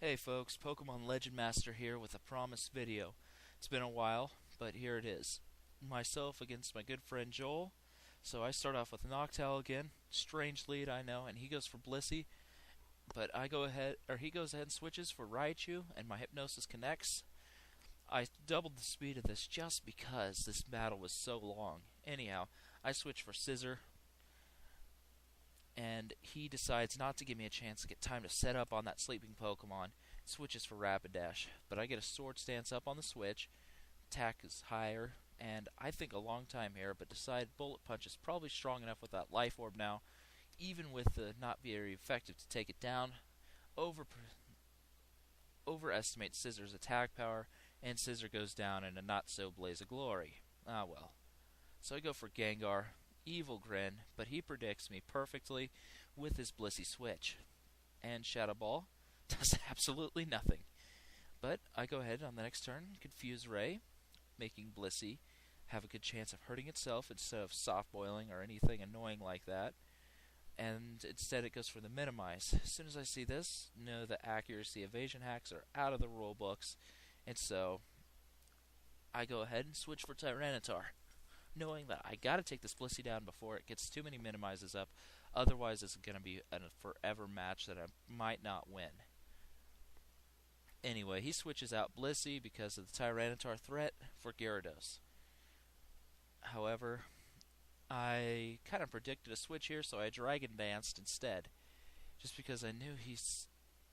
Hey folks, Pokemon Legendmaster here with a promised video. It's been a while, but here it is. Myself against my good friend Joel. So I start off with Noctowl again. Strange lead, I know, and he goes for Blissey. But he goes ahead and switches for Raichu, and my Hypnosis connects. I doubled the speed of this just because this battle was so long. Anyhow, I switch for Scissor, and he decides not to give me a chance to get time to set up on that sleeping Pokemon. Switches for Rapidash, but I get a Sword Stance up on the switch. Attack is higher, and I think a long time here, but decide Bullet Punch is probably strong enough with that Life Orb now, even with the not very effective to take it down. Overestimate Scissor's attack power, and Scissor goes down in a not-so-blaze of glory. Ah well. So I go for Gengar. Evil grin, but he predicts me perfectly with his Blissey switch. And Shadow Ball does absolutely nothing. But I go ahead on the next turn, Confuse Ray, making Blissey have a good chance of hurting itself instead of soft boiling or anything annoying like that. And instead it goes for the Minimize. As soon as I see this, know that accuracy evasion hacks are out of the rule books, and so I go ahead and switch for Tyranitar, knowing that I gotta take this Blissey down before it gets too many Minimizes up. Otherwise, it's gonna be a forever match that I might not win. Anyway, he switches out Blissey because of the Tyranitar threat for Gyarados. However, I kind of predicted a switch here, so I Dragon Danced instead, just because I knew he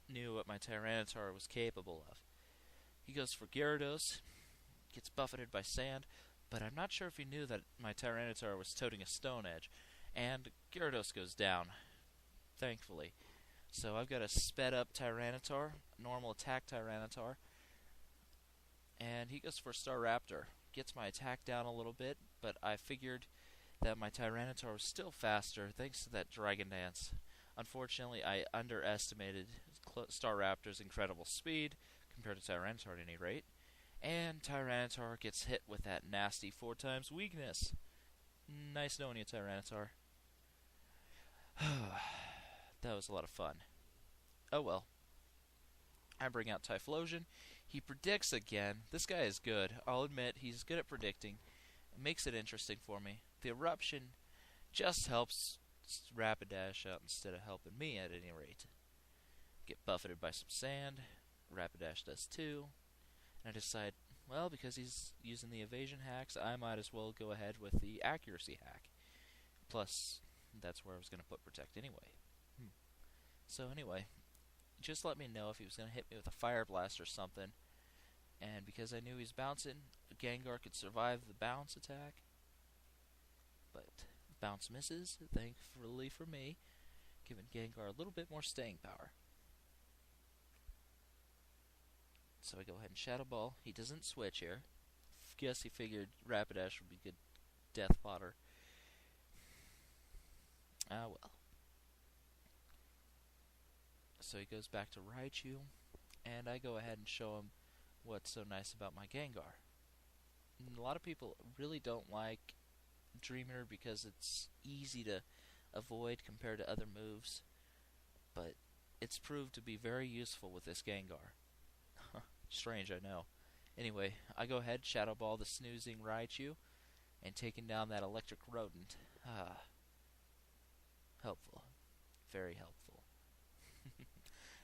knew what my Tyranitar was capable of. He goes for Gyarados, gets buffeted by Sand, but I'm not sure if he knew that my Tyranitar was toting a Stone Edge, and Gyarados goes down, thankfully. So I've got a sped up Tyranitar, normal attack Tyranitar, and he goes for Staraptor. Gets my attack down a little bit, but I figured that my Tyranitar was still faster thanks to that Dragon Dance. Unfortunately, I underestimated Staraptor's incredible speed compared to Tyranitar at any rate. And Tyranitar gets hit with that nasty 4x weakness. Nice knowing you, Tyranitar. That was a lot of fun. Oh well. I bring out Typhlosion. He predicts again. This guy is good. I'll admit, he's good at predicting. It makes it interesting for me. The Eruption just helps Rapidash out instead of helping me at any rate. Get buffeted by some sand. Rapidash does too. And I decide, well, because he's using the evasion hacks, I might as well go ahead with the accuracy hack. Plus, that's where I was going to put Protect anyway. So anyway, just let me know if he was going to hit me with a Fire Blast or something. And because I knew he was bouncing, Gengar could survive the bounce attack. But bounce misses, thankfully for me, giving Gengar a little bit more staying power. So I go ahead and Shadow Ball. He doesn't switch here. Guess he figured Rapidash would be good death fodder. Ah well. So he goes back to Raichu, and I go ahead and show him what's so nice about my Gengar. And a lot of people really don't like Dreamer because it's easy to avoid compared to other moves, but it's proved to be very useful with this Gengar. Strange, I know. Anyway, I go ahead, Shadow Ball the snoozing Raichu, and taking down that electric rodent. Helpful. Very helpful.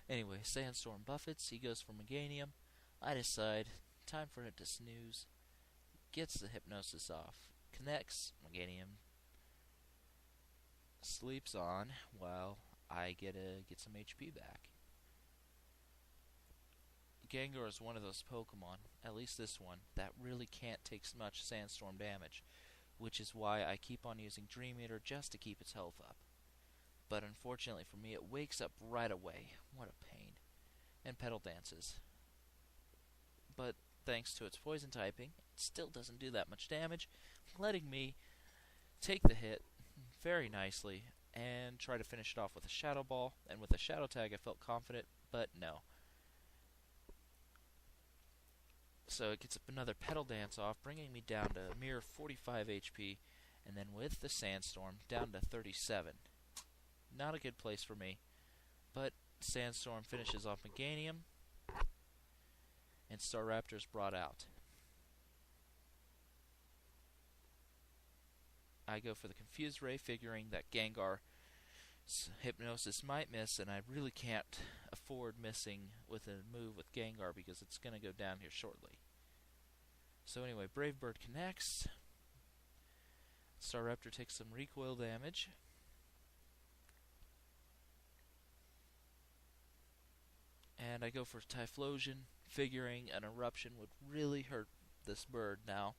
Anyway, Sandstorm buffets, he goes for Meganium. I decide, time for it to snooze. Gets the Hypnosis off. Connects, Meganium sleeps on while I get some HP back. Gengar is one of those Pokemon, at least this one, that really can't take much Sandstorm damage, which is why I keep on using Dream Eater just to keep its health up. But unfortunately for me, it wakes up right away. What a pain. And Petal Dances. But thanks to its poison typing, it still doesn't do that much damage, letting me take the hit very nicely and try to finish it off with a Shadow Ball. And with a Shadow Tag, I felt confident, but no. So it gets another Petal Dance off, bringing me down to a mere 45 HP, and then with the Sandstorm, down to 37. Not a good place for me, but Sandstorm finishes off Meganium, and Staraptor's brought out. I go for the Confused Ray, figuring that Gengar's Hypnosis might miss, and I really can't afford missing with a move with Gengar because it's going to go down here shortly. So anyway, Brave Bird connects. Staraptor takes some recoil damage. And I go for Typhlosion, figuring an eruption would really hurt this bird. Now,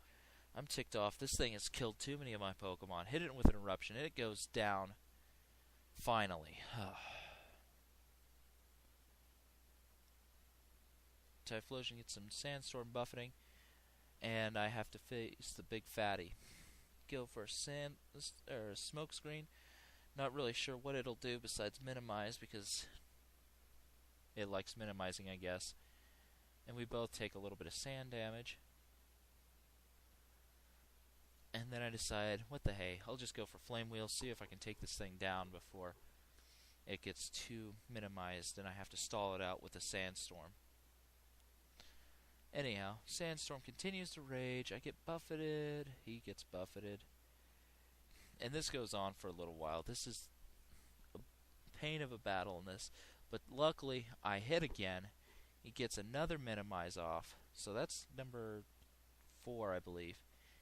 I'm ticked off. This thing has killed too many of my Pokemon. Hit it with an eruption, and it goes down. Finally. Typhlosion gets some Sandstorm buffeting, and I have to face the big fatty. Go for a Smoke Screen. Not really sure what it'll do besides minimize, because it likes minimizing, I guess. And we both take a little bit of sand damage. And then I decide, what the hey, I'll just go for Flame Wheel, see if I can take this thing down before it gets too minimized and I have to stall it out with a Sandstorm. Anyhow, Sandstorm continues to rage. I get buffeted. He gets buffeted. And this goes on for a little while. This is a pain of a battle in this. But luckily, I hit again. He gets another minimize off. So that's number 4, I believe.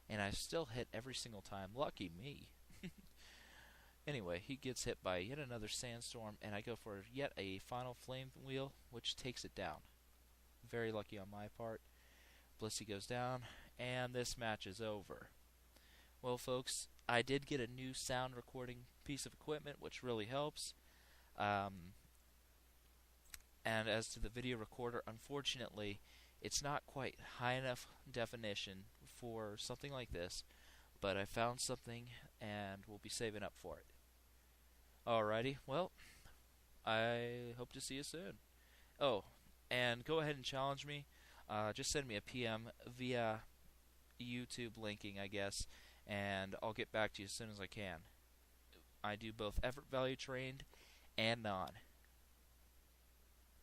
And I still hit every single time. Lucky me. Anyway, he gets hit by yet another Sandstorm, and I go for yet a final Flame Wheel, which takes it down. Very lucky on my part. Blissey goes down, and this match is over. Well, folks, I did get a new sound recording piece of equipment, which really helps. And as to the video recorder, unfortunately, it's not quite high enough definition for something like this, but I found something, and we'll be saving up for it. Alrighty, well, I hope to see you soon. Oh, and go ahead and challenge me. Just send me a PM via YouTube linking, I guess, and I'll get back to you as soon as I can. I do both effort value trained and non.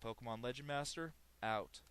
Pokemon Legend Master, out.